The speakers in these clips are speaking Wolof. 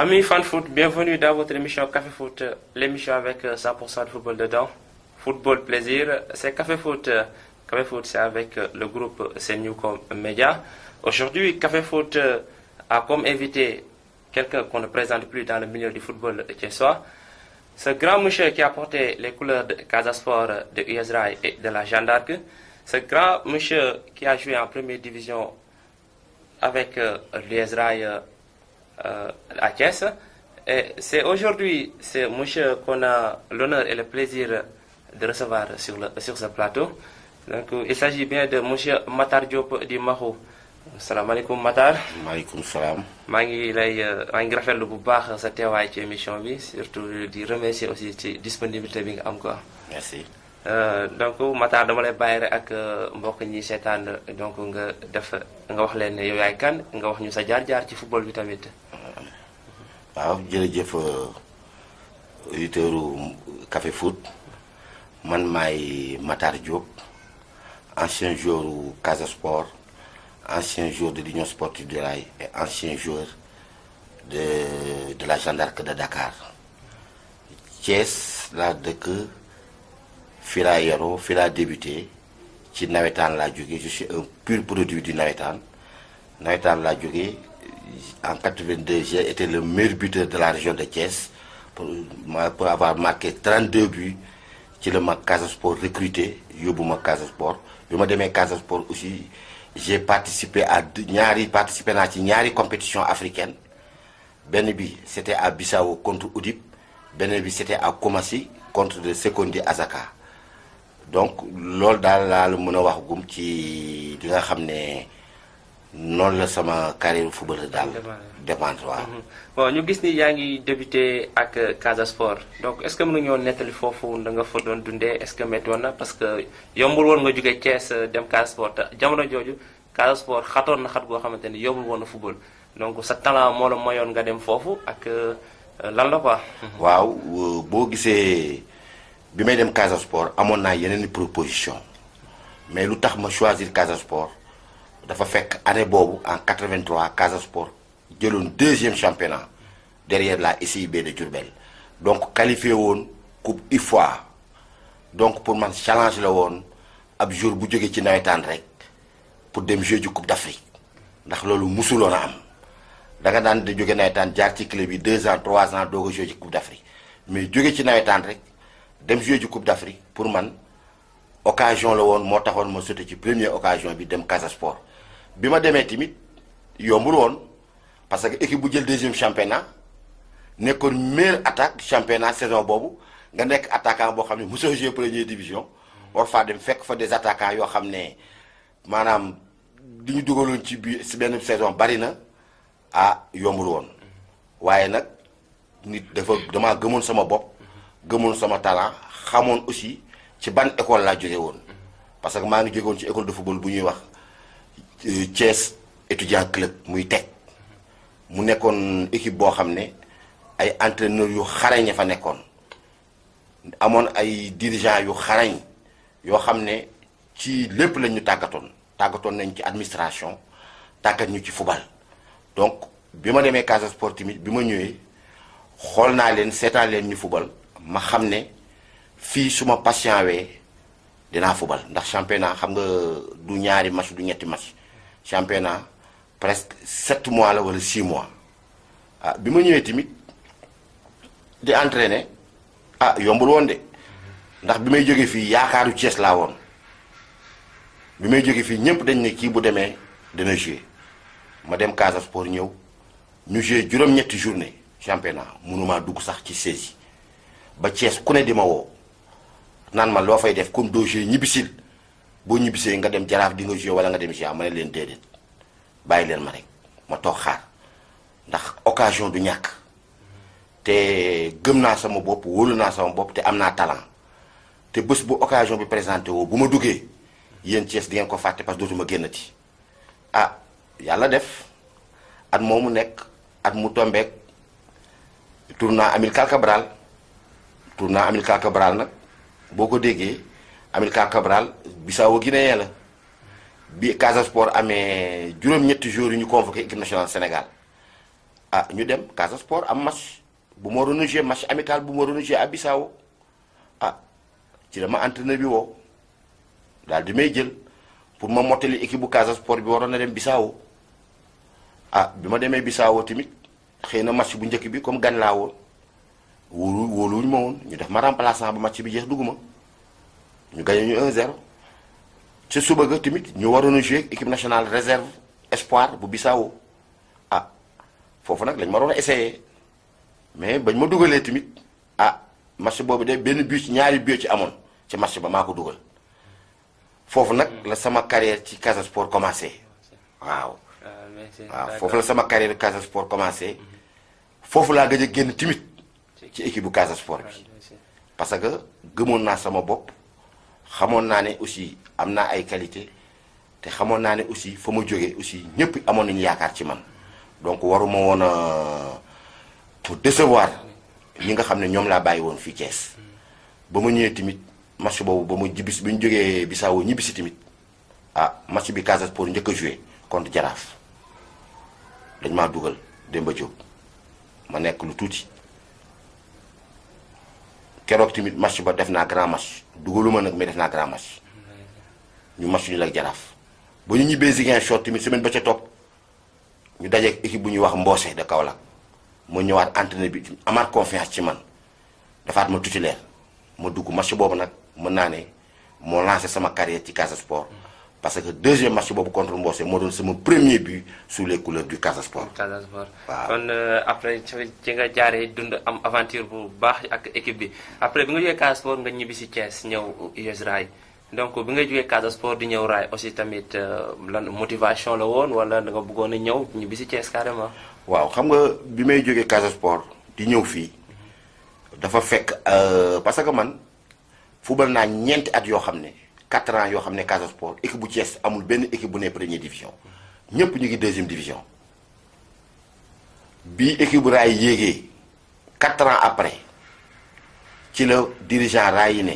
Amis fan foot, bienvenue dans votre émission Café Foot, l'émission avec 100% de football dedans. Football plaisir, c'est Café Foot. Café Foot, c'est avec le groupe CNewCom Media. Aujourd'hui, Café Foot a comme invité quelqu'un qu'on ne présente plus dans le milieu du football thiessois. Ce grand monsieur qui a porté les couleurs de Casa Sport, de US Rail et de la Jeanne d'Arc. Ce grand monsieur qui a joué en première division avec l'US Rail à Thiès. Et c'est aujourd'hui, c'est monsieur qu'on a l'honneur et le plaisir de recevoir sur ce plateau. Donc, il s'agit bien de monsieur Matar Diop di Mahou. Salaamaaleykum Matar. maaleykum salaam. maa ngi rafetlu bu baax sa teewaay ci émission bi surtout di remercier aussi ci disponibilité bi nga am quoi. Merci. Donc Matar dama lay bàyyi rek ak mbokk ñi seetaan donc nga wax leen ne yow yaay kan nga wax ñu sa jaar-jaar ci football bi tamit. waaw jërëjëf auditeuru Café Foot man maay Matar Diop ancien joueur u Casa Sport ancien joueur de l'Union Sportive du Rail et ancien joueur de la Jeanne d'Arc de Dakar. Thiès laa dëkk fii laa yaroo fii laa débuté ci nawetaan laa jógee je suis un pur produit du nawetaan laa jógee en 82 j'ai été le meilleur buteur de la région de Thiès pour avoir marqué 32 buts ci la ma Casa Sport recruté yóbbu ma Casa Sport bi ma demee Casa Sport aussi j'ai participé naa ci ñaari compétition africaine benn bi c'était à Bissau contre Oudip benn bi c'était à Koumassi contre le Sekondi Azaka donc loolu daal laa la mën a wax gum ci li nga xam ne noonu la sama carrière football daal dépendre waaw. bon ñu gis ni yaa ngi débuté ak Casa Sport donc est-ce que mën nga ñoo nettali foofu da nga fa doon dundee est-ce que métti woon na parce que yombul woon nga jógee Thiès dem Casa Sport te jamono jooju Casa Sport xatoon na xat goo xamante ni yombul woon na football donc sa talent moo la mayoon nga dem foofu ak lan la quoi. waaw boo gisee bi may dem Casa Sport amoon naa yeneen i proposition mais lu tax ma choisir Casa Sport dafa fekk année boobu en 83 Casa Sport jëloon deuxième championnat derrière la SIB de Diourbel donc qualifié woon coupe UFOA donc pour man challenge la woon ab jour bu jógee ci nawetaan rek pour dem jouer ji coupe d'Afrique ndax loolu musuloon a am da nga daan di jóge nawetaan jaar ci club yi 2 ans 3 ans doog a jouer ji coupe d'Afrique mais jóge ci nawetaan rek dem jouer ji coupe d'Afrique pour man occasion la woon moo taxoon ma sauté ci première occasion bi dem Casa Sport bi ma demee tamit yombul woon parce que équipe bu jël deuxième championnat nekkoon meilleure attaque championnat saison boobu nga nekk attaquant boo xam ne mosoo jouer première division war faa dem fekk fa des attaquants yoo xam ne maanaam li ñu dugaloon ci biir si benn saison bari na yombul woon waaye nag nit damaa gëmoon sama bopp gëmoon sama talent xamoon aussi ci ban école laa jóge woon parce que maa ngi jóge woon ci école de football bu ñuy wax Thiès étudiant club muy teg mu nekkoon équipe boo xam ne ay entraîneurs yu xarañ fa nekkoon amoon ay dirigeants yu xarañ yoo xam ne ci lépp lañ ñu tàggatoon nañ ci administration tàggat ñu ci football donc bi ma demee Casa Sport tamit bi ma ñëwee xool naa leen seetaan leen ñu football ma xam ne fii su ma patient wee dinaa football ndax championnat xam nga du ñaari match du ñetti match championnat presque 7 mois la wala 6 mois bi ma ñëwee tamit di entraîner yombul woon de ndax bi may jógee fii yaakaaru Thiès laa woon bi may jógee fii ñëpp dañ ne kii bu demee dina jouer ma dem Casa Sport ñëw ñu jouer juróom-ñetti journée championnat mënumaa dugg sax ci 16 ba Thiès ku ne di ma woo naan ma loo fay def comme doo jouer ñibbisil boo ñibbisee nga dem Jaraaf di nga jouer wala nga dem GA ma ne leen déedéet bàyyi leen ma rek ma toog xaar ndax occasion du ñàkk te gëm naa sama bopp wóolu naa sama bopp te am naa talent te bés bu occasion bi présenté woo bu ma duggee yéen Thiès di ngeen ko fàtte parce que dootuma génnati yàlla def at moomu nekk at mu tombeek tournoi Amilcar Cabral nag boo ko déggee Amilcar Cabral Bissau Guinéen la bi Casa Sport amee juróom-ñetti jours yu ñu convoqué équipe nationale Sénégal ah ñu dem Casa Sport am match bu ma waroon a jouer match amical bu ma waroon a jouer à Bissau ah ci dama entraîneur bi woo daal di may jël pour ma mottali équipe bu Casa Sport bi waroon na dem Bissau ah bi ma demee Bissau tamit xëy na match bu njëkk bi comme gan laa woon wóoluwuñu ma woon ñu def ma remplaçant ba match bi jeex dugguma ñu gagné ñu 1-0 ci suba ga tamit ñu waroon a jouer équipe nationale réserve espoir bu Bissau ah foofu nag lañ ma waroon a essayé mais bañ ma dugalee tamit ah match boobu de benn but ci ñaari but ci amoon ci match ba maa ko dugal foofu nag la sama carrière ci Casa Sport commencé waaw. waaw foofu la sama carrière Casa Sport commencé foofu laa gëj a génn tamit ci équipe bu Casa Sport bi parce que gëmoon naa sama bopp xamoon naa ne aussi am naa ay qualité te xamoon naa ne aussi fa ma jógee aussi ñëpp amoon nañu yaakaar ci man donc waruma woon a pour décevoir ñi nga xam ne ñoom laa bàyyi woon fii Thiès ba ma ñëwee tamit match boobu ba ma jibis bi ñu jógee Bissau ñibbisi tamit ah match bi Casa Sport njëkk a joué contre Jaraaf dañ maa dugal Demba Diop ma nekk lu tuuti keroog tamit match ba def naa grand match dugaluma nag mais def naa grand match ñu match ñu la Jaraaf ba ñu ñibbee Ziguinchor tamit semaine ba ca topp ñu dajeek équipe bu ñuy wax Mbossé de Kaolack ma ñëwaat entraîneur bi amaat confiance ci man dafaat ma titulaire ma dugg match boobu nag mën naa ne moo lancé sama carrière ci Casa Sport parce que deuxième match boobu contre Mbossé moo doon sama premier but sous les couleurs du Casa Sport. Casa Sport waaw kon après ci nga jaaree dund am aventure bu baax ak équipe bi après bi nga jógee Casa Sport nga ñibbi si Thiès ñëw US Rail donc bi nga jógee Casa Sport di ñëw Rail aussi tamit lan motivation la woon wala da nga bëggoon a ñëw ñibbi si Thiès carrément. waaw xam nga bi may jógee Casa Sport di ñëw fii dafa fekk parce que man football naa ñeenti at yoo xam ne 4 ans yoo xam ne Casa Sport équipe bu Thiès amul benn équipe bu ne première division ñëpp ñu ngi deuxième division bi équipe bu Rail yéegee 4 ans après ci la dirigeant Rail yi ne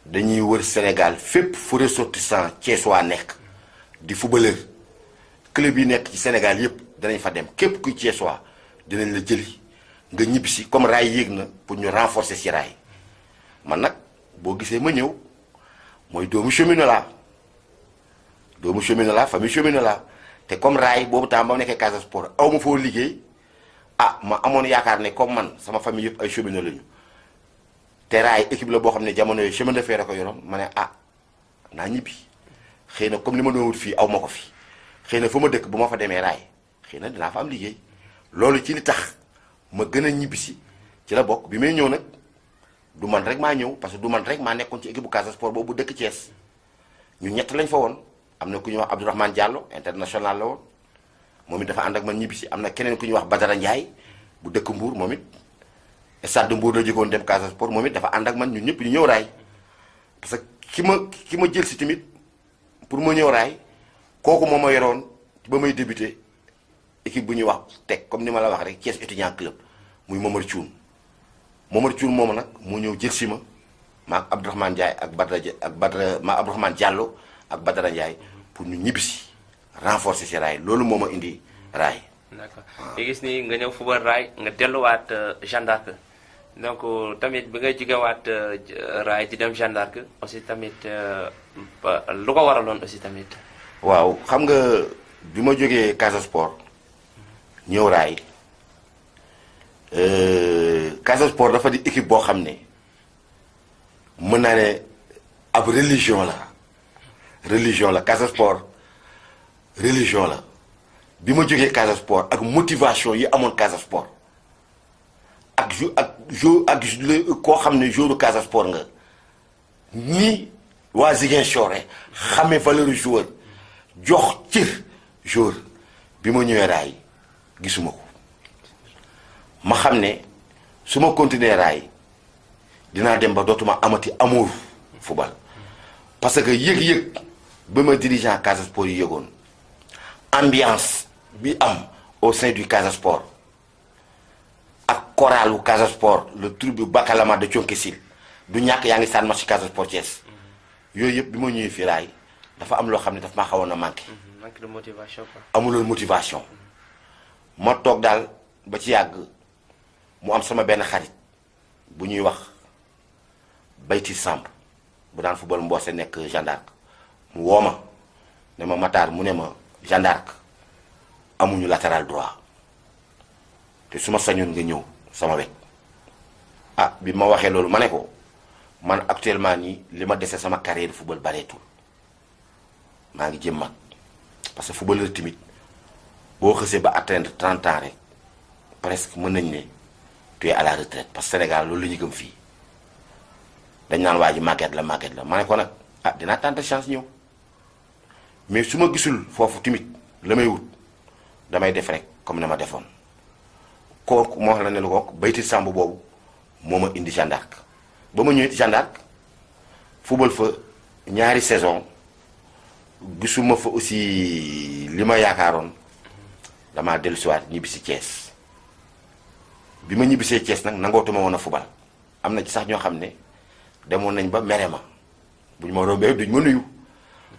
dañuy wër Sénégal fépp fu ressortissant thiessois nekk di footballeur club yi nekk ci Sénégal yépp danañ fa dem képp kuy thiessois dinañ la jëli nga ñibbisi comme Rail yéeg na pour ñu renforcer ci Rail man nag boo gisee ma ñëw mooy doomu cheminot la famille cheminot la te comme Rail boobu temps ba mu nekkee Casa Sport aw ma foo liggéey ah ma amoon yaakaar ne comme man sama famille yëpp ay cheminot lañu te Rail équipe la boo xam ne jamono yooyu chemin de fer a ko yoroon ma ne ah naa ñibbi xëy na comme li ma doon wut fii aw ma ko fi xëy na fa ma dëkk bu ma fa demee Rail xëy na dinaa fa am liggéey loolu ci li tax ma gën a ñibbisi ci la bokk bi may ñëw nag du man rek maa ñëw parce que du man rek maa nekkoon ci équipe bu Casa Sport boobu dëkk Thiès ñu ñett lañ fa woon am na ku ñuy wax Abdourahmane Diallo international la woon moom it dafa ànd ak man ñibbisi am na keneen ku ñuy wax Badara Ndiaye bu dëkk Mbour moom it stade de Mbour la jógoon dem Casa Sport moom it dafa ànd ak man ñun ñëpp ñu ñëw Rail parce que ki ma jël si tamit pour ma ñëw Rail kooku moo ma yoroon ba may débuté équipe bu ñuy wax teg comme ni ma la wax rek Thiès étudiant club muy Momar Thioune moom nag moo ñëw jël si ma ak Abdourahmane Ndiaye ma Abdourahmane Diallo ak Badara Ndiaye pour ñu ñibbisi renforcer ci Rail loolu moo ma indi Rail. d'accord nga gis ni nga ñëw football Rail nga delluwaat Jeanne d'Arc donc tamit bi ngay jógewaat Rail di dem Jeanne d'Arc aussi tamit lu ko waraloon aussi tamit. waaw xam nga bi ma jógee Casa Sport ñëw Rail Casa Sport dafa di équipe boo xam ne mën naa ne ab religion la Casa Sport religion la bi ma jógee Casa Sport ak motivation yi amoon Casa Sport ak koo xam ne joueur Casa Sport nga ni waa Ziguinchor xamee valeur joueur jox cër joueur bi ma ñëwee Rail gisuma ko ma xam ne su ma continuer Rail dinaa dem ba dootuma amati amour football parce que yëg-yëg ba ma dirigeant Casa Sport yi yëgoon ambiance bi am au sein du Casa Sport ak choralu Casa Sport le troupe bu Bakalama de Thionkesil du ñàkk yaa ngi saan match Casa Sport Thiès yooyu yëpp bi ma ñëwee fii Rail dafa am loo xam ne daf maa xawoon a manqué. manque de motivation quoi. amuloon motivation ma toog daal ba ci yàgg mu am sama benn xarit bu ñuy wax Bayti Samb bu daan football Mbossé nekk Jeanne d'Arc mu woo ma ne ma Matar mu ne ma Jeanne d'Arc amuñu latéral droit te su ma sañoon nga ñëw sama wet. ah bi ma waxee loolu ma ne ko man actuellement nii li ma dese sama carrière football bareetul maa ngi jëm mag parce que footballeur timide boo xësee ba atteindre 30 ans rek presque mën nañ ne tu es à la retraite parce que Sénégal loolu la ñu gëm fii dañ naan waa ji màgget la ma ne ko nag ah dinaa tenter chance ñëw mais su ma gisul foofu timide la may wut damay def rek comme ne ma defoon kooku moo wax la ne lu ko Bayti Samb boobu moo ma indi Jeanne d'Arc ba ma ñëwee Jeanne d'Arc football fa ñaari saison gisuma fa aussi li ma yaakaaroon damaa dellusiwaat ñibbi si Thiès bi ma ñibbisee Thiès nag nangootuma woon a football am na ci sax ñoo xam ne demoon nañ ba mere ma bu ñu ma rombee duñ ma nuyu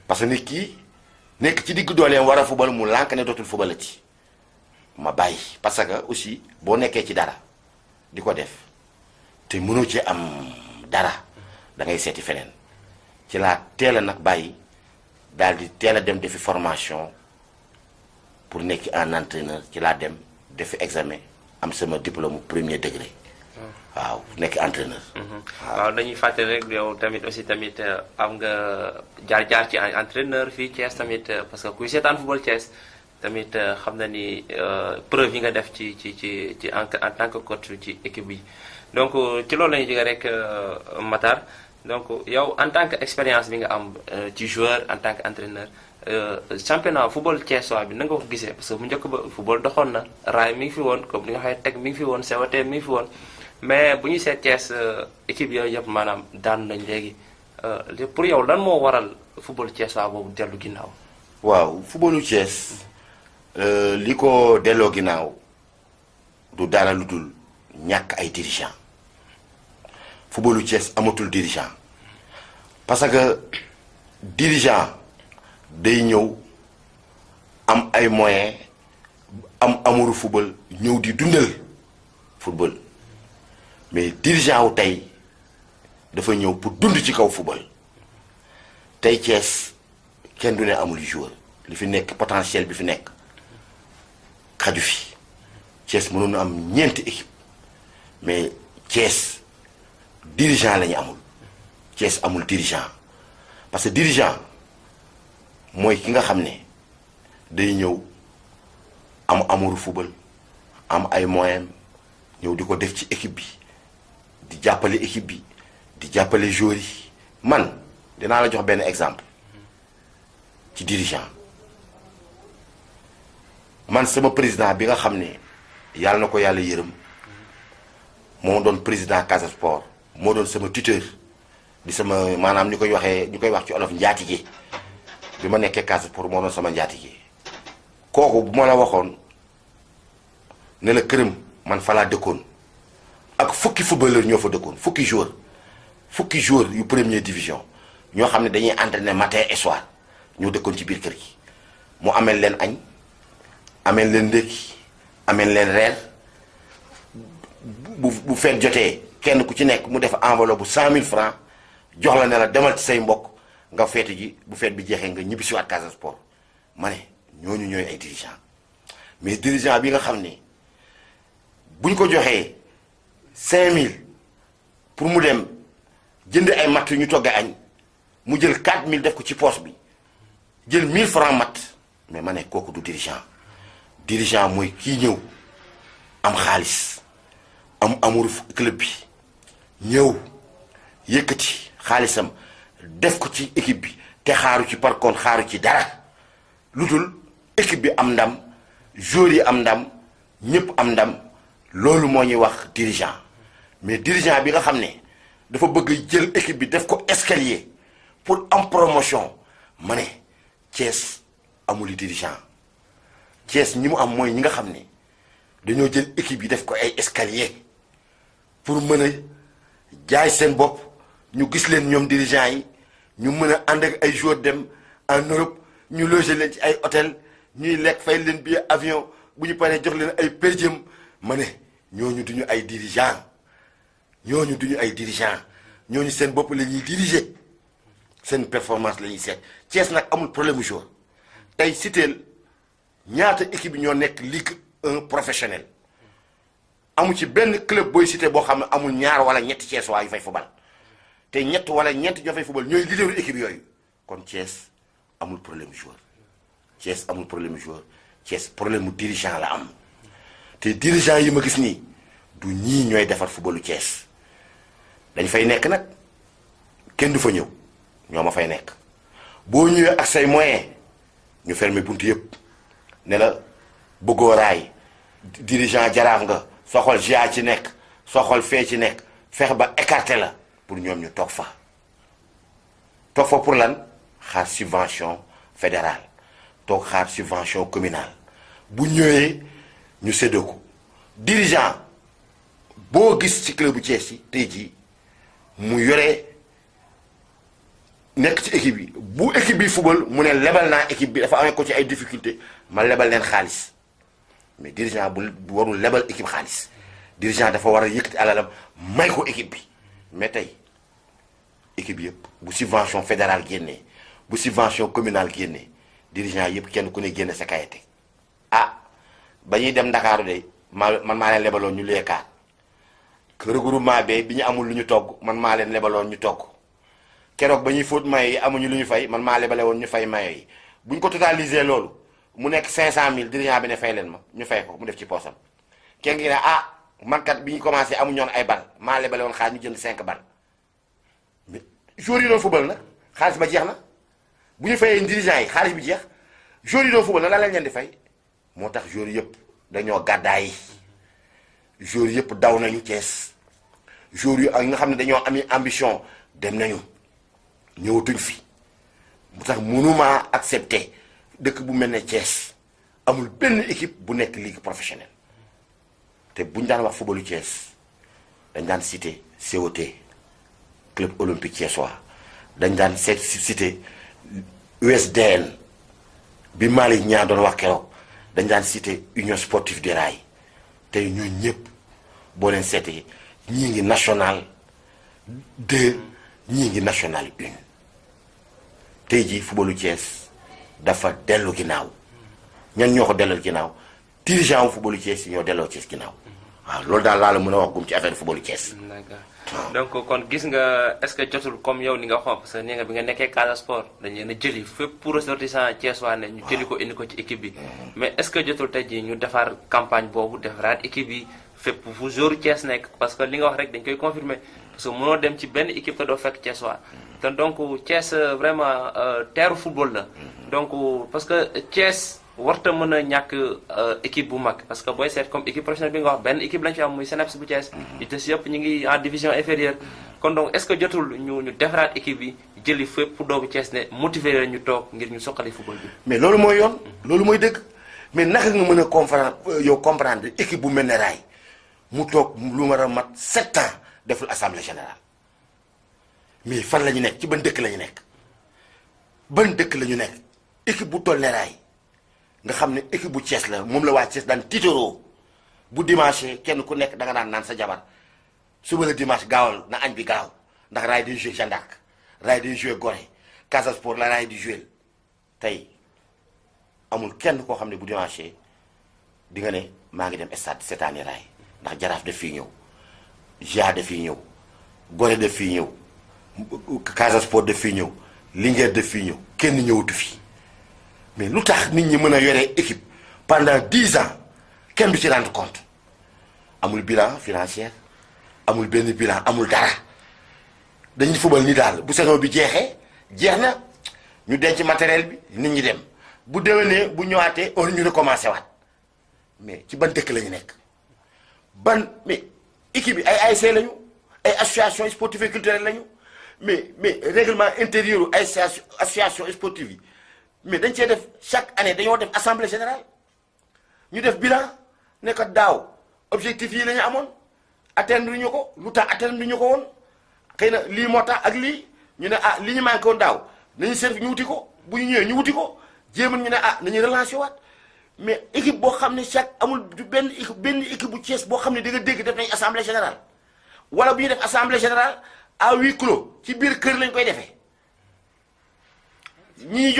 parce que nit kii nekk ci digg dooleem war a football mu lànk ne dootul football ci ma bàyyi parce que aussi boo nekkee ci dara di ko def te mënoo ci am dara da ngay seeti feneen ci laa teel a nag bàyyi daal di teel a dem defi formation pour nekk un entraîneur ci laa dem defi examen am sama diplôme premier degré waaw nekk entraîneur. waaw dañuy fàttali rek yow tamit aussi tamit am nga jaar-jaar ci entraîneur fii Thiès tamit parce que kuy seetaan football Thiès tamit xam na ni preuve yi nga def ci en tant que coach ci équipe bi. donc ci loolu la ñuy jógee rek Matar donc yow en tant que expérience bi nga am ci joueur en tant que entraîneur championnat football thiessois bi na nga ko gisee parce que bu njëkk ba football doxoon na raay mi ngi fi woon comme li nga waxee teg mi ngi fi woon COT mi ngi fi woon mais bu ñu seet Thiès équipe yooyu yëpp maanaam daanu nañ léegi pour yow lan moo waral football thiessois boobu dellu ginnaaw. waaw footballu Thiès li ko delloo ginnaaw du dara lu dul ñàkk ay dirigeant footballu Thiès amatul dirigeant parce que dirigeant day ñëw am ay moyens am amuru football ñëw di dundal football mais dirigeant wu tey dafa ñëw pour dund ci kaw football tey Thiès kenn du ne amul joueur li fi nekk potentiel bi fi nekk xaju fi Thiès mënoon na am ñeenti équipe mais Thiès dirigeant la ñu amul Thiès amul dirigeant parce que dirigeant mooy ki nga xam ne day ñëw am amuru football am ay moyens ñëw di ko def ci équipe bi di jàppale équipe bi di jàppale joueurs yi man dinaa la jox benn exemple ci dirigeant man sama président bi nga xam ne yàlla na ko yàlla yërëm moo doon président Casa Sport moo doon sama tuteur di sama maanaam ñu koy wax ci olof njaatige bi ma nekkee Casa Sport moo doon sama njaatige kooku bu ma la waxoon ne la këram man fa laa dëkkoon ak fukki footballeur ñoo fa dëkkoon fukki joueur yu première division ñoo xam ne dañuy entraîner matin et soir ñoo dëkkoon ci biir kër gi mu amel leen añ amel leen ndékki amel leen reer bu feet jotee kenn ku ci nekk mu def enveloppe bu 100 000 francs jox la ne la demal ci say mbokk nga feetu ji bu feet bi jeexee nga ñibbi si waat Casa Sport ma ne ñooñu ñooy ay dirigeant mais dirigeant bi nga xam ne buñ ko joxee 5000 pour mu dem jënd ay matt yu ñu toggee añ mu jël 4000 def ko ci poche bi jël 1000 francs matt mais ma ne kooku du dirigeant mooy kii ñëw am xaalis am amuru club bi ñëw yëkkati xaalisam def ko ci équipe bi te xaaru ci par contre xaaru ci dara lu dul équipe bi am ndam joueurs yi am ndam ñëpp am ndam loolu moo ñuy wax dirigeant mais dirigeant bi nga xam ne dafa bëgg jël équipe bi def ko escalier pour am promotion ma ne Thiès amul dirigeant Thiès ñi mu am mooy ñi nga xam ne dañoo jël équipe yi def ko ay escalier pour mën a jaay seen bopp ñu gis leen ñoom dirigeant yi ñu mën a ànd ak ay joueurs dem en Europe ñu loger leen ci ay hôtel ñuy lekk fay leen billet avion bu ñu paree jox leen ay péjëm ma ne ñooñu duñu ay dirigeant ñooñu seen bopp la ñuy diriger seen performance la ñuy seet Thiès nag amul problème mu joueur tey citeel ñaata équipe bi ñoo nekk Ligue 1 professionnel amu ci benn club booy cité boo xam ne amul ñaar wala ñetti Thiès waa yu fay fubal te ñett wala ñeent ñoo fay fubal ñooy leaderu équipe yooyu kon Thiès amul problème joueur Thiès amul problème joueur Thiès problème mu dirigeant la am te dirigeant yi ma gis nii du ñii ñooy defar footballu Thiès dañ fay nekk nag kenn du fa ñëw ñoo ma fay nekk boo ñëwee ak say moyen ñu fermer bunt yëpp ne la bëggoo raay dirigeant jaraaf nga soxol GA ci nekk soxol fee ci nekk fexe ba écarter la pour ñoom ñu toog fa pour lan xaar subvention fédérale toog xaar subvention communale bu ñëwee ñu séddoo ko dirigeant boo gis ci club bu Thiès yi tey jii mu yore nekk ci équipe bi bu équipe bi football mu ne lebal naa équipe bi dafa amee ko ci ay difficulté ma lebal leen xaalis mais dirigeant bu warul lebal équipe xaalis dirigeant dafa war a yëkkati alalam may ko équipe bi mais tey équipe yëpp bu subvention fédérale génnee bu subvention communale génnee dirigeant yëpp kenn ku ne génne sa kayite ba ñuy dem Ndakaaru de man maa leen lebaloon ñu leekaat regroupement bi ñu amul lu ñu togg man maa leen lebaloon ñu togg keroog ba ñuy fóot mayo yi amuñu lu ñu fay man maa lebale woon ñu fay mayo yi bu ñu ko totalisé loolu mu nekk 500000 dirigeant bi ne fay leen ma ñu fay ko mu def ci poosam kenn gi ne man kat bi ñu commencé amuñu woon ay bal maa lebale woon xaalis ñu jënd 5 bal mais joueurs yi doon football nag xaalis ba jeex na bu ñu fayee dirigeant yi xaalis bi jeex joueurs yi doon football nag la leen di fay moo tax joueurs yëpp dañoo gàddaay joueurs yëpp daw nañu Thiès joueurs yu ak nga xam ne dañoo ami ambition dem nañu ñëwatuñ fi mu tax mënuma accepter dëkk bu mel ne Thiès amul benn équipe bu nekk ligue professionnelle te buñ daan wax footballu Thiès dañ daan cité COT club olympique thiessois dañ daan cité USDN bi Malick Niang doon wax keroog dañ daan cité union sportive des rails tey ñooñu ñëpp boo leen seetee ñii ngi national 2 ñii ngi national 1 tey jii footballu Thiès dafa dellu ginnaaw ñan ñoo ko delloo ginnaaw dirigeant wu footballu Thiès yi ñoo delloo Thiès ginnaaw waaw loolu daal laa la mën a wax gum ci affaire footballu Thiès. donc kon gis nga est-ce que jotul comme yow ni nga xam parce que nee nga bi nga nekkee Casa Sport dañ leen a jëli fépp pour ressortissant Thiès waa ne ñu jëli ko indi ko ci équipe bi mais est-ce que jotul tey jii ñu defar campagne boobu defaraat équipe yi fépp fu jour Thiès nekk parce que li nga wax rek dañ koy confirmer parce que mënoo dem ci benn équipe te doo fekk Thiès waa te donc Thiès vraiment teeru football la donc parce que Thiès warta mën a ñàkk équipe bu mag parce que booy seet comme équipe professionnelle bi nga wax benn équipe lañ fi am muy Seneps bu Thiès yi des yëpp ñu ngi en division inférieure kon donc est-ce que jotul ñu defaraat équipe bi jëli fépp pour doomu Thiès ne motiver leen ñu toog ngir ñu soqali football bi mais loolu mooy yoon loolu mooy dëgg mais naka nga mën a comprendre équipe bu mel ne raay mu toog lu war a mat 7 ans deful assemblée générale mais fan la ñu nekk ci ban dëkk la ñu nekk équipe bu toll ne raay nga xam ne équipe bu Thiès la moom la waa Thiès daan tiitaroo bu dimanche kenn ku nekk da nga naan sa jabar suba la dimanche gaawal na añ bi gaaw ndax raay day joué Jeanne d'Arc raay day joué Gorée Casa Sport la raay di joué tey amul kenn koo xam ne bu dimanche di nga ne maa ngi dem stade cette année raay ndax Jaraaf daf fii ñëw GA daf fii ñëw Gorée daf fii ñëw Casa Sport daf fii ñëw Linguère daf fii ñëw kenn ñëwatu fi mais lu tax nit ñi mën a yore équipe pendant 10 ans kenn du ci rendre compte amul bilan financier amul benn bilan amul dara dañuy fubal ni daal bu saison bi jeexee jeex na ñu denc matériel bi nit ñi dem bu déwénee bu ñëwaatee or ñu recommencé waat mais ci ban dëkk la ñu nekk mais équipe bi ay ASC lañu ay association sportive et culturelle lañu mais règlement intérieur ay association sportive yi mais dañ cee def chaque année dañoo def assemblée générale ñu def bilan ne ko daaw objectif yi la ñu amoon atteindre ñu ko lu tax atteindre ñu ko woon xëy na lii moo tax ak lii ñu ne li ñu manqué woon daaw nañu seet ñu wuti ko bu ñu ñëwee ñu wuti ko jéemal ñu ne nañu relancé waat mais équipe boo xam ne chaque amul benn équipe bu Thiès boo xam ne da nga dégg def nañ assemblée générale wala bu ñu def assemblée générale à huis clos ci biir kër lañ koy defee ñi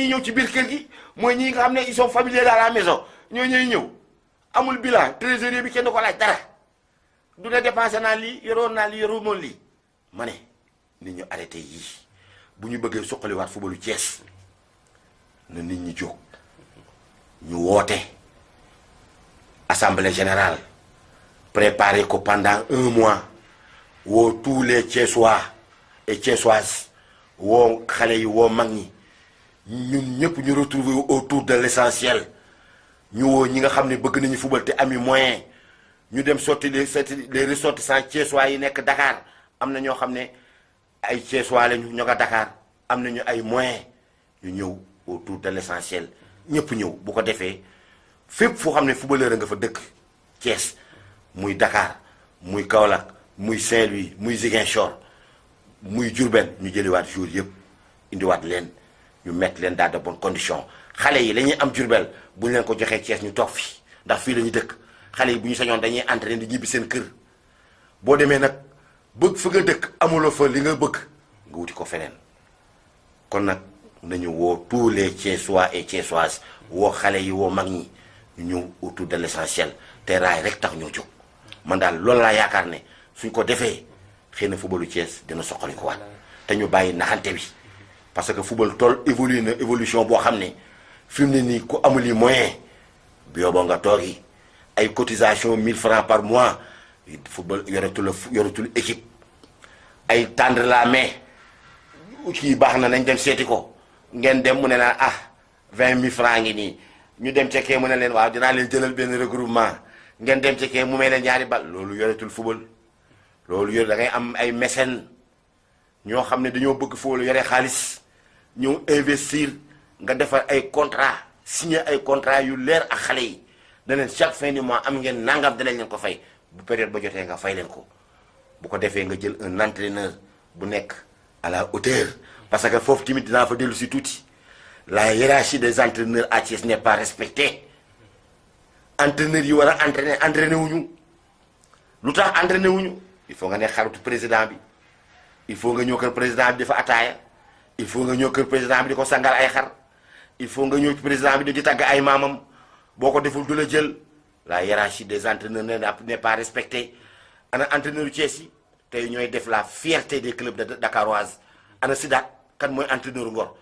ñëw ci biir kër gi mooy ñi nga xam ne ils sont familiers dans la maison ñooy ñëw amul bilan trésorier bi kenn du ko laaj dara du ne dépensé naa lii yoroon naa lii yoroon moon lii ma ne nit ñu arrêté yii bu ñu bëggee suqaliwaat footballu Thiès na nit ñi jóg ñu woote assemblée générale préparé ko pendant 1 mois woo tous les Thiessois et Thiessoises woo xale yi woo mag ñi ñun ñëpp ñu retrouver autour de l'essentiel ñu woo ñi nga xam ne bëgg nañu football te ami moyen ñu dem sotti les ressortissants Thiessois yi nekk Dakar am na ñoo xam ne ay Thiessois lañu ñoo nga Dakar am nañu ay moyen ñu ñëw autour de l'essentiel ñëpp ñëw bu ko defee fépp foo xam ne footballeur nga fa dëkk Thiès muy Dakar muy Kaolack muy Saint-Louis muy Ziguinchor muy Diourbel ñu jëliwaat jour yëpp indiwaat leen ñu mettre leen dans de bonnes conditions xale yi la ñuy am Diourbel bu ñu leen ko joxee Thiès ñu toog fi ndax fii la ñu dëkk xale yi bu ñu sañoon dañuy entraîner di ñibbi seen kër boo demee nag bëgg fa nga dëkk amuloo fa li nga bëgg nga wuti ko feneen kon nag nañu woo tous les Thiessois et Thiessoises woo xale yi woo mag ñi ñu ñëw autour de l'essentiel te raay rek tax ñoo jóg man daal loolu laa yaakaar ne suñ ko defee xëy na footballu Thiès dina soqali ko waat te ñu bàyyi naxante bi parce que football tool évolue na évolution boo xam ne fi mu ne nii ku amul yi moyen bi yóbboo nga toogi ay cotisation 1000 francs par mois football yoretul équipe ay tendre la main kii baax na nañ dem seeti ko ngeen dem mu ne naa 20 000 francs ngi nii ñu dem ca kee mu ne leen waaw dinaa leen jëlal benn regroupement ngeen dem ca kee mu may leen ñaari bal loolu yoretul football loolu yore da ngay am ay mécènes ñoo xam ne dañoo bëgg football yore xaalis ñëw investir nga defar ay contrat signer ay contrat yu leer ak xale yi da leen chaque fin du mois am ngeen nangam danañ leen ko fay bu période ba jotee nga fay leen ko bu ko defee nga jël un entraîneur bu nekk à la hauteur parce que foofu tamit dinaa fa dellu si tuuti la hiérarchie des entraîneurs à Thiès n'est pas respectée entraîneurs yi war a entraîner wuñu lu tax entraîner wuñu il faut nga ne xaritu président bi il faut nga ñëw kër président bi dafa ataaya il faut nga ñëw kër président bi di ko sangal ay xar il faut nga ñëw ci président bi di tàgg ay maamam boo ko deful du la jël la hiérarchie des entraîneurs n'est pas respectée ana entraîneur Thiès yi tey ñooy def la fierté des clubs de Dakaroise ana Sidaat kan mooy entraîneur Ngor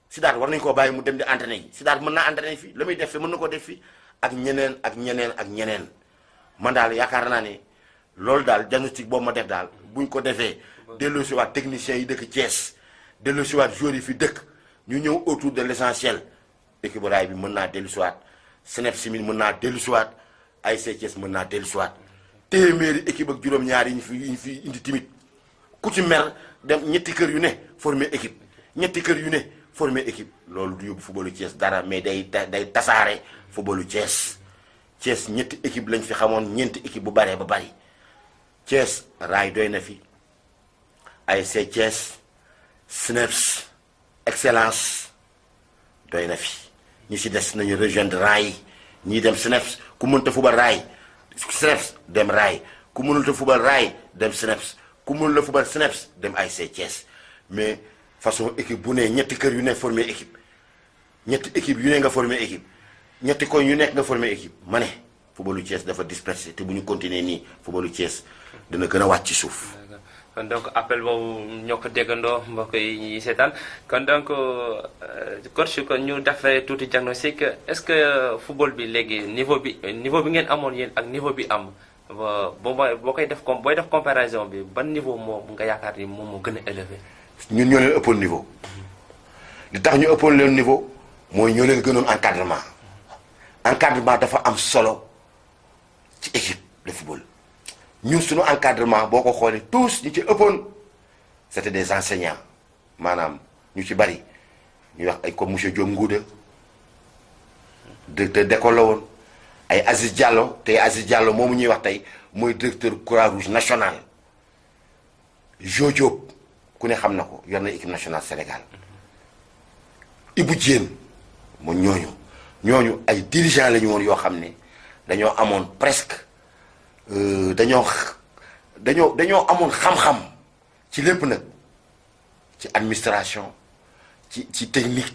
Sidaat war nañu koo bàyyi mu dem di entraîner yi Sidaat mën naa entraîner fii la muy def fi mën na koo def fii ak ñeneen ak ñeneen ak ñeneen man daal yaakaar naa ne loolu daal diagnostic boobu ma def daal buñ ko defee delloosiwaat techniciens yi dëkk Thiès delloosiwaat joueurs yi fi dëkk ñu ñëw autour de l'essentiel équipe raay bi mën naa delloosiwaat Senef Simil mën naa delloosiwaat ASC Thiès mën naa delloosiwaat téeméeri équipe ak juróom-ñaar yi ñu fi indi timit ku ci mer dem ñetti kër yu ne former équipe ñetti kër yu ne former équipe loolu du yóbbu footballu Thiès dara mais day tasaare footballu Thiès Thiès ñetti équipe lañ fi xamoon ñeenti équipe bu baree ba bari Thiès raay doy na fi ASC Thiès SNEPS excellence doy na fi ñi si des nañu rejoindre raay ñii dem SNEPS ku mënta fubal raay SNEPS dem raay ku mënulta fubal raay dem SNEPS ku mënul la fubal SNEPS dem ASC Thiès mais façon équipe bu ne ñetti kër yu ne formé équipe ñetti équipe yu ne nga formé équipe ñetti koñ yu nekk nga formé équipe ma ne footballu Thiès dafa dispersé te bu ñu continuer nii footballu Thiès dina gën a wàcc ci suuf. kon donc appel boobu ñoo ko déggandoo mbokk yi ñuy seetaan kon donc coach kon ñu defee tuuti diagnostic est-ce que football bi léegi niveau bi ngeen amoon yéen ak niveau bi am boo koy def booy def comparaison bi ban niveau moo nga yaakaar ni moom moo gën a élevé. ñun ñoo leen ëppoon niveau li tax ñu ëppoon leen niveau mooy ñoo leen gënoon encadrement dafa am solo ci équipe de football. ñun suñu encadrement boo ko xoolee tous ñi ci ëppoon c'était des enseignants maanaam ñu ci bari ñu wax ay comme monsieur Diom Ngouda directeur d'école la woon ay Aziz Diallo tey Aziz Diallo moomu ñuy wax tey mooy directeur Croix-Rouge national Jo Diop ku ne xam na ko yor na équipe nationale Sénégal Ibou Diène moom ñooñu ñooñu ay dirigeants la ñu woon yoo xam ne dañoo amoon presque dañoo amoon xam-xam ci lépp nag ci administration ci technique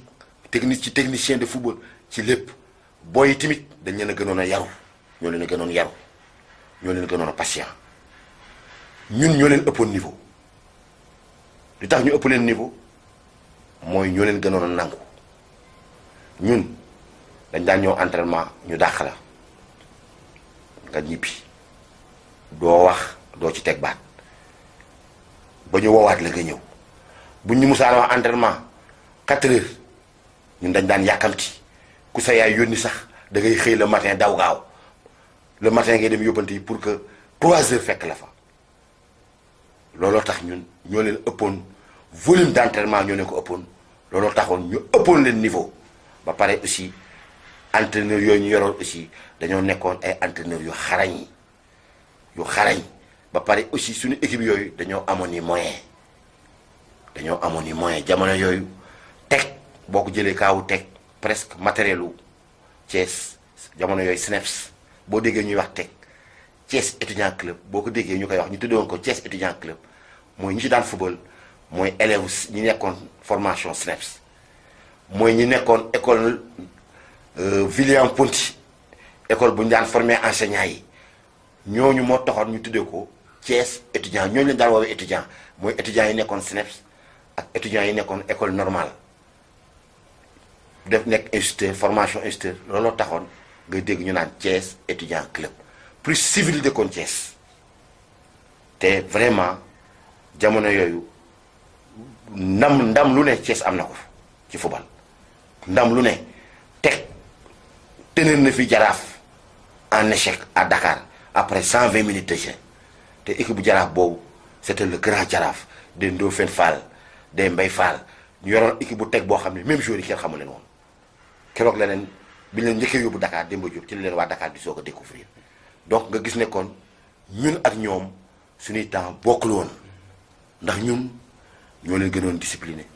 ci technicien de football ci lépp booy yi tamit dañ leen a gënoon a yaru ñoo leen a gënoon yaru ñoo leen a gënoon a patient ñun ñoo leen ëppoon niveau li tax ñu ëpp leen niveau mooy ñoo leen gënoon a nangu ñun dañ daan ñëw entraînement ñu dàq la nga ñibbi doo wax doo ci teg baat ba ñu woowaat la nga ñëw buñ ñu musaan wax entraînement 4 heures ñun dañ daan yàkkamti ku sa yaay yónni sax da ngay xëy le matin daw gaaw le matin ngay dem yóbbante yi pour que 3 heures fekk la fa looloo tax ñun ñoo leen ëppoon volume d'entraînement ñoo leen ko ëppoon looloo taxoon ñu ëppoon leen niveau ba pare aussi entraîneurs yooyu ñu yoroon aussi dañoo nekkoon ay entraîneurs yu xarañ ba pare aussi suñu équipe yooyu dañoo amoon ni moyen jamono yooyu teg boo ko jëlee kaawu teg presque matériel u Thiès jamono yooyu SNEPS boo déggee ñuy wax teg Thiès étudiant club boo ko déggee ñu koy wax ñu tuddewoon ko Thiès étudiant club mooy ñi ci daan football mooy élèves ñi nekkoon formation SNEPS mooy ñi nekkoon école William Ponty école bu ñu daan formé enseignants yi ñooñu moo taxoon ñu tuddee ko Thiès étudiant ñooñu lañu daan woowee étudiant mooy étudiants yi nekkoon SNEPS ak étudiants yi nekkoon école normale def nekk instituteur formation instituteur looloo taxoon ngay dégg ñu naan Thiès étudiant club plus civil de kon Thiès te vraiment jamono yooyu ndam lu ne Thiès am na ko ci football ndam lu ne teg tenir na fi Jaraaf en échec à Dakar après 120 minutes de jeu te équipe bu Jaraaf boobu c'était le grand Jaraaf des Ndofène Fall des Mbaye Fall ñu yoroon équipe bu teg boo xam ne même jour yi kenn xamu leen woon keroog leneen bi ñu leen njëkkee yóbbu Dakar Demba Diop ci la leen waa Dakar di soog a découvrir donc nga gis ne kon ñun ak ñoom suñuy temps bokkul woon ndax ñun ñoo leen gënoon discipliné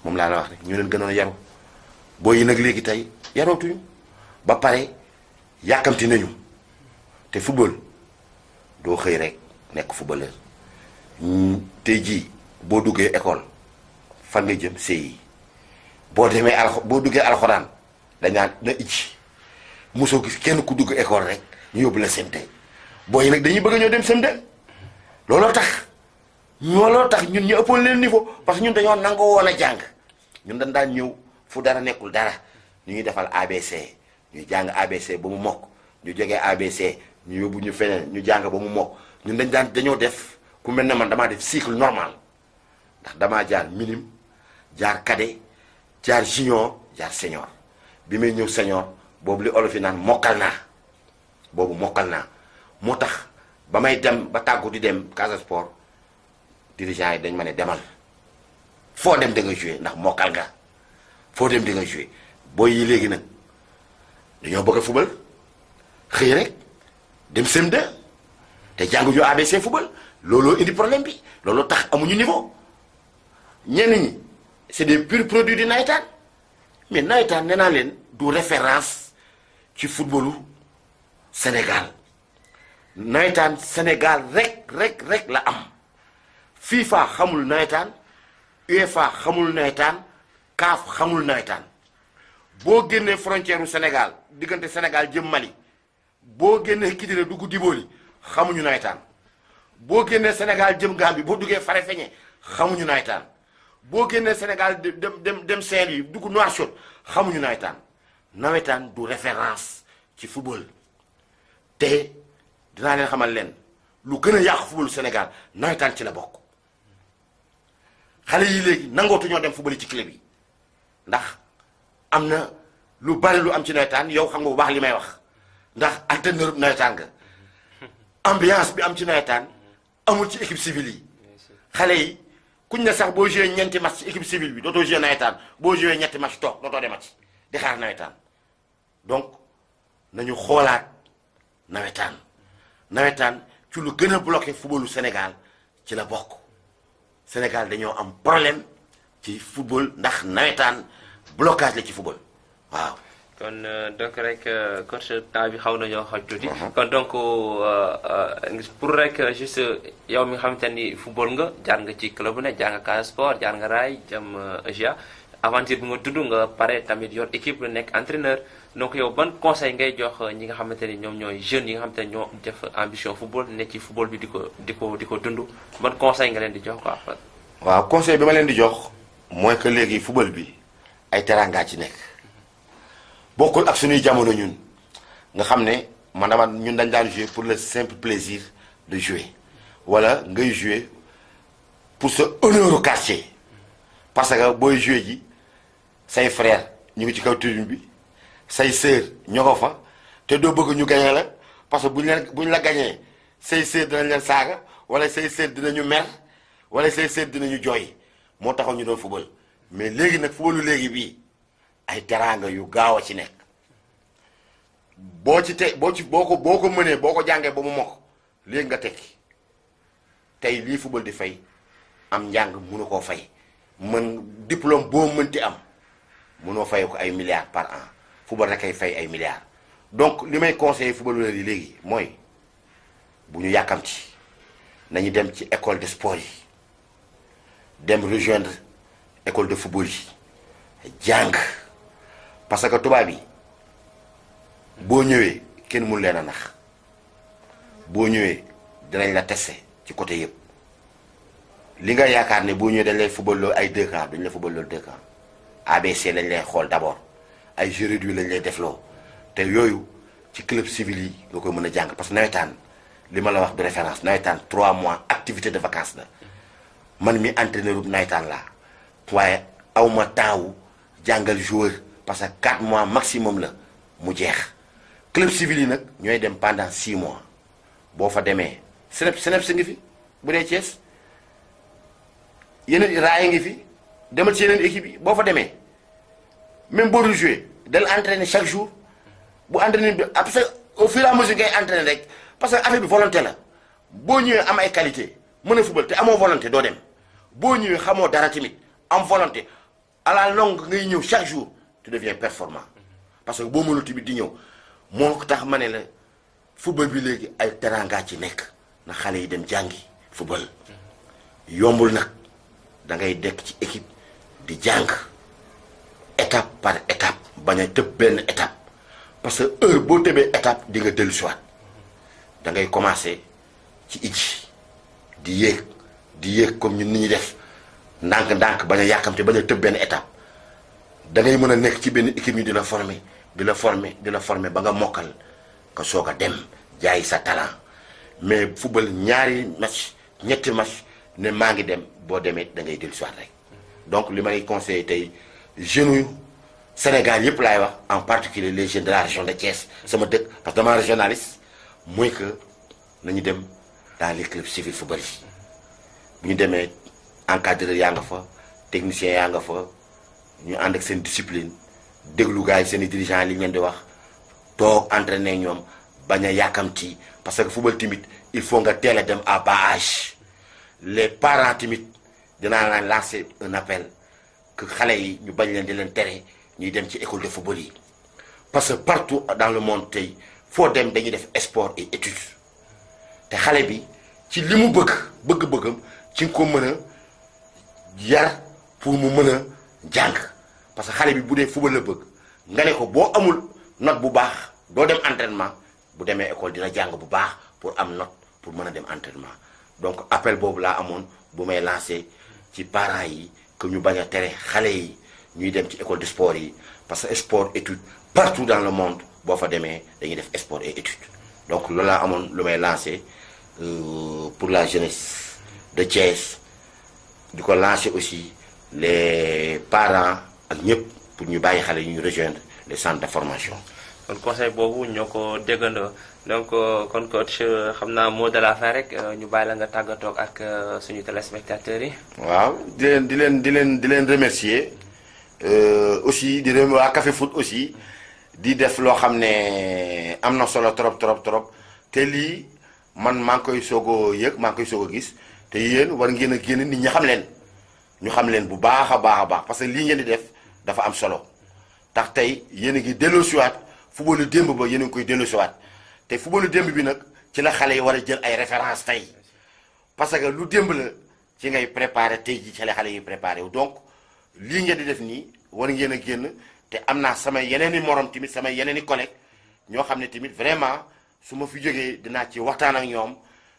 moom laa la wax rek ñoo leen gënoon yaru boo yi nag léegi tey yarootuñu ba pare yàkkamti nañu te football doo xëy rek nekk footballeur tey jii boo duggee école fan nga jëm CI boo demee boo duggee alxuraan dañ naan na icc mosoo gis kenn ku dugg école rek ñu yóbbu la CM2 booy nag dañuy bëgg ñoo dem CM2 looloo tax ñun ñu ëppoon leen niveau parce que ñun dañoo nangoo woon a jàng ñun dañ daan ñëw fu dara nekkul dara ñu ñuy defal ABC ñu jàng ABC ba mu mokk ñu jógee ABC ñu yóbbu ñu feneen ñu jàng ba mu mokk ñun dañoo def ku mel ne man damaa def cycle normal ndax damaa jaar minime jaar cadet jaar junior jaar senior bi may ñëw senior boobu li olof yi naan mokkal naa moo tax ba may dem ba tàggu di dem Casa Sport dirigeant yi dañ ma ne demal foo dem da nga joué ndax mokkal nga foo dem di nga joué booy yi léegi nag dañoo bëgg a football xëy rek dem CM2 te jànguñu ABC football looloo indi problème bi looloo tax amuñu niveau ñenn ñi c'est des purs produits du nawetaan mais nawetaan nee naa leen du référence ci footballu Sénégal nawetaan Sénégal rek la am FIFA xamul nawetaan UEFA xamul nawetaan CAF xamul nawetaan boo génnee frontière u Sénégal diggante Sénégal jëm Mali boo génnee Kidira dugg Diboli xamuñu nawetaan boo génnee Sénégal jëm Gambie boo duggee Farafeñe xamuñu nawetaan boo génnee Sénégal dem Saint-Louis dugg Nouakchott xamuñu nawetaan du référence ci football te dinaa leen xamal leen lu gën a yàq footballu Sénégal nawetaan ci la bokk xale yi léegi nangootu ñoo dem football ci club yi ndax am na lu bari lu am ci nawetaan yow xam nga bu baax li may wax ndax entraîneur nawetaan nga ambiance bi am ci nawetaan amul ci équipe civile yi xale yi kuñ ne sax boo joué ñeenti match ci équipe civile bi dootoo joué nawetaan boo joué ñetti match toog dootoo demati di xaar nawetaan donc nañu xoolaat nawetaan ci lu gën a bloqué footballu Sénégal ci la bokk Sénégal dañoo am problème ci football ndax nawetaan blocage la ci football waaw. kon donc rek coach temps bi xaw nañoo xoj tuuti. kon donc pour rek juste yow mi nga xamante ni football nga jaar nga ci club bu ne jaar nga Casa Sport jaar nga Rail jëm EJA aventure bi nga tudd nga pare tamit yor équipe la nekk entraîneur donc yow ban conseil ngay jox ñi nga xamante ni ñoom ñooy jeunes yi nga xamante ni ñoo def ambition football ne ci football bi di ko dund ban conseil nga leen di jox quoi. waaw conseil bi ma leen di jox mooy que léegi football bi ay teraanga ci nekk bokkul ak suñuy jamono ñun nga xam ne man ñun dañ daan jouer pour le simple plaisir de jouer wala ngay jouer pour sa honneur au quartier parce que booy jouer ji say frère ñu ngi ci kaw tribune bi say sœur ñoo ko fa te doo bëgg ñu gagné la parce que buñ la gagné say sœur dinañ leen saaga wala say sœur dinañu mer wala say sœur dinañu jooy moo taxoon ñu doon football mais léegi nag footballu léegi bii ay teraanga yu gaaw a ci nekk boo ko mënee boo ko jàngee ba mu mokk léegi nga tekki tey lii football di fay am njàng mënu koo fay mën diplôme boo mënti am mënoo fay ko ay milliards par an football rek ay fay ay milliards donc li may conseiller footballeur yi léegi mooy bu ñu yàkkamti nañu dem ci école de sport yi dem rejoindre école de football yi jàng parce que tubaab yi boo ñëwee kenn mënu leen a nax boo ñëwee dinañ la tester ci côté yëpp li nga yaakaar ne boo ñëwee dañ lay football loolu ay 2 camps dañ la football loolu 2 camps ABC lañ lay xool d'abord ay jeux réduits lañ lay defloo te yooyu ci club civil yi nga koy mën a jàng parce que nawetaan li ma la wax de référence nawetaan 3 mois activité de vacances la man mi entraîneur bu nawetaan laa waaye awma temps wu jàngal joueur parce que 4 mois maximum la mu jeex club civil yi nag ñooy dem pendant 6 mois boo fa demee Sénégal si ngi fi bu dee Thiès yeneen Rail ngi fi demal ci yeneen équipe yi boo fa demee même boo dul joué dal entraîner chaque jour bu entraîner bi parce que au fur et à mesure ngay entraîner rek parce que affaire bi volonté la boo ñëwee am ay qualité mën a football te amoo volonté doo dem boo ñëwee xamoo dara tamit am volonté à la longue ngay ñëw chaque jour tu deviens performant parce que boo mënul tamit di ñëw moo tax ma ne la football bi léegi ay teraanga ci nekk na xale yi dem jàngi football yombul nag da ngay dekk ci équipe di jàng étape par étape bañ a tëb benn étape parce que heure boo tëbee étape di nga dellu siwaat da ngay commencer ci ijji di yéeg comme ñun ni ñuy def ndànk-ndànk bañ a yàkkamte bañ a tëb benn étape da ngay mën a nekk ci benn équipe ñu di la former ba nga mokkal nga soog a dem jaay sa talent mais football ñaari match ñetti match ne maa ngi dem boo demee da ngay dellu siwaat rek donc li may conseillé tey jeunes Sénégal yëpp laay wax en particulier les jeunes de la région de Thiès sama dëkk parce que dama régionaliste mooy que nañu dem dans les clubs civils football yi bu ñu demee encadreur yaa nga fa technicien yaa nga fa ñu ànd ak seen discipline déglu gars yi seen i dirigeants li ñu leen di wax toog entraîner ñoom bañ a yàkkamti parce que football timit il faut nga teel a dem à bas âge les parents timit dinaa laan lancer un appel que xale yi ñu bañ leen di leen tere ñuy dem ci école de football yi parce que partout dans le monde tey foo dem dañuy def sport et études te xale bi ci li mu bëgg-bëggam ci nga ko mën a yar pour mu mën a jàng parce que xale bi bu dee football la bëgg nga ne ko boo amul note bu baax doo dem entraînement bu demee école dina jàng bu baax pour am note pour mën a dem entraînement donc appel boobu laa amoon bu may lancé ci parents yi que ñu bañ a tere xale yi ñuy dem ci école de sport yi parce que sport étude partout dans le monde boo fa demee dañuy def sport et étude donc loolu laa amoon lu may lancé pour la jeunesse de Thiès di ko lancé aussi les parents ak ñëpp pour ñu bàyyi xale yi ñu rejoindre les centres de formation. kon conseil boobu ñoo ko déggandoo donc kon coach xam naa mot de la fin rek ñu bàyyi la nga tàggatoo ak suñu téléspectateurs yi. waaw di leen remercier aussi di waa Café Foot aussi di def loo xam ne am na solo trop te lii man maa ngi koy soog a yëg maa ngi koy soog a gis te yéen war ngeen a génn nit ñi xam leen ñu xam leen bu baax a baax parce que lii ngeen di def dafa am solo tax tey yéen a ngi delloosiwaat footballu démb ba yéen a ngi koy delloosiwaat te footballu démb bi nag ci la xale yi war a jël ay références tey parce que lu démb la ci ngay préparé tey ji ci la xale yi préparé wu donc lii ngeen di def nii war ngeen a génn te am naa samay yeneen i morom tamit samay yeneen i collègues ñoo xam ne tamit vraiment su ma fi jógee dinaa ci waxtaan ak ñoom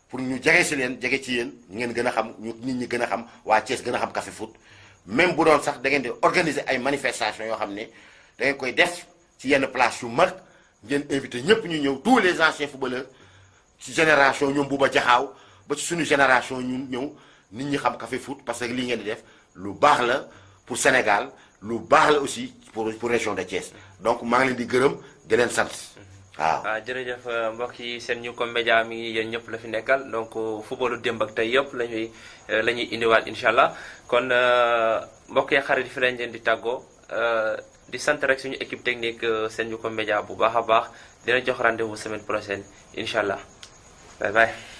pour ñu jege si leen jege ci yéen ngeen gën a xam ñu nit ñi gën a xam waa Thiès gën a xam Café Foot même bu doon sax da ngeen di organiser ay manifestations yoo xam ne da ngeen koy def ci yenn place yu mag ngeen invité ñëpp ñu ñëw tous les anciens footballeurs ci génération ñoom Bouba Diakhao ba ci suñu génération ñu ñëw nit ñi xam Café Foot parce que lii ngeen di def lu baax la pour Sénégal lu baax la aussi pour région de Thiès donc maa ngi leen di gërëm di leen sant waaw. jërëjëf mbokk yi Senyoukom Média mi yéen ñëpp la fi nekkal donc footballu démb ak tey yëpp la ñuy indiwaat incha allah kon mbokk yi xarit fi lañ leen di tàggoo di sant rek suñu équipe technique Senyoukom Média bu baax a baax dina jox rendez-vous semaine prochaine incha allah bye bye.